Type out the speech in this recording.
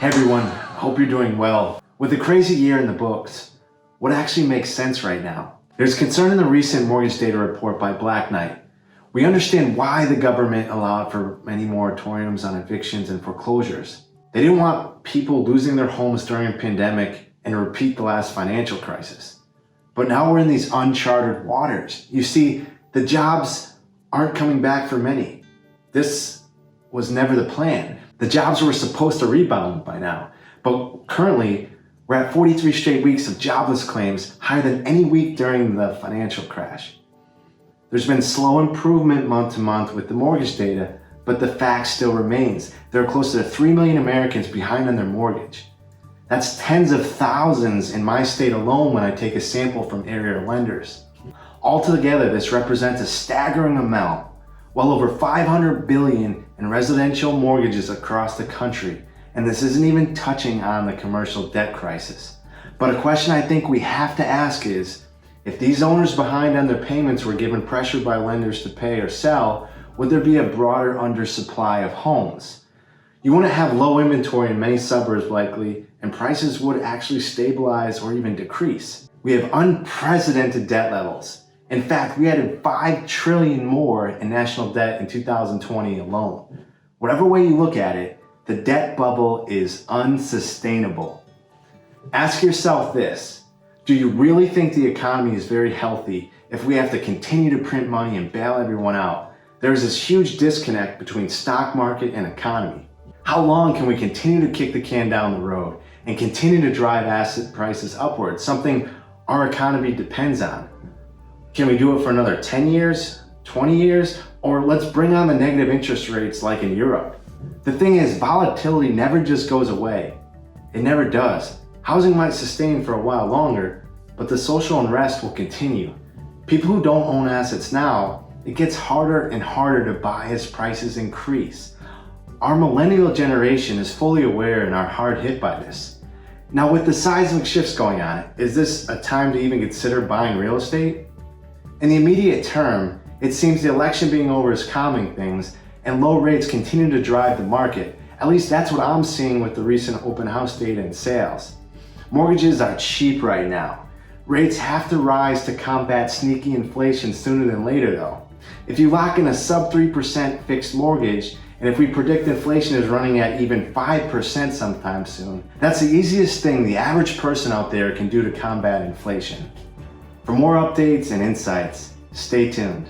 Hey everyone, hope you're doing well. With a crazy year in the books, what actually makes sense right now? There's concern in the recent mortgage data report by Black Knight. We understand why the government allowed for many moratoriums on evictions and foreclosures. They didn't want people losing their homes during a pandemic and repeat the last financial crisis. But now we're in these uncharted waters. You see, the jobs aren't coming back for many. This was never the plan. The jobs were supposed to rebound by now, but currently we're at 43 straight weeks of jobless claims, higher than any week during the financial crash. There's been slow improvement month to month with the mortgage data, but the fact still remains. There are close to 3 million Americans behind on their mortgage. That's tens of thousands in my state alone when I take a sample from area lenders. Altogether, this represents a staggering amount, well over $500 billion in residential mortgages across the country, and this isn't even touching on the commercial debt crisis. But a question I think we have to ask is, if these owners behind on their payments were given pressure by lenders to pay or sell, would there be a broader undersupply of homes? You wouldn't have low inventory in many suburbs likely, and prices would actually stabilize or even decrease. We have unprecedented debt levels. In fact, we added $5 trillion more in national debt in 2020 alone. Whatever way you look at it, the debt bubble is unsustainable. Ask yourself this: do you really think the economy is very healthy if we have to continue to print money and bail everyone out? There is this huge disconnect between stock market and economy. How long can we continue to kick the can down the road and continue to drive asset prices upwards, something our economy depends on? Can we do it for another 10 years, 20 years, or let's bring on the negative interest rates like in Europe? The thing is, volatility never just goes away. It never does. Housing might sustain for a while longer, but the social unrest will continue. People who don't own assets now, it gets harder and harder to buy as prices increase. Our millennial generation is fully aware and are hard hit by this. Now, with the seismic shifts going on, is this a time to even consider buying real estate? In the immediate term, it seems the election being over is calming things, and low rates continue to drive the market. At least that's what I'm seeing with the recent open house data and sales. Mortgages are cheap right now. Rates have to rise to combat sneaky inflation sooner than later though. If you lock in a sub 3% fixed mortgage, and if we predict inflation is running at even 5% sometime soon, that's the easiest thing the average person out there can do to combat inflation. For more updates and insights, stay tuned.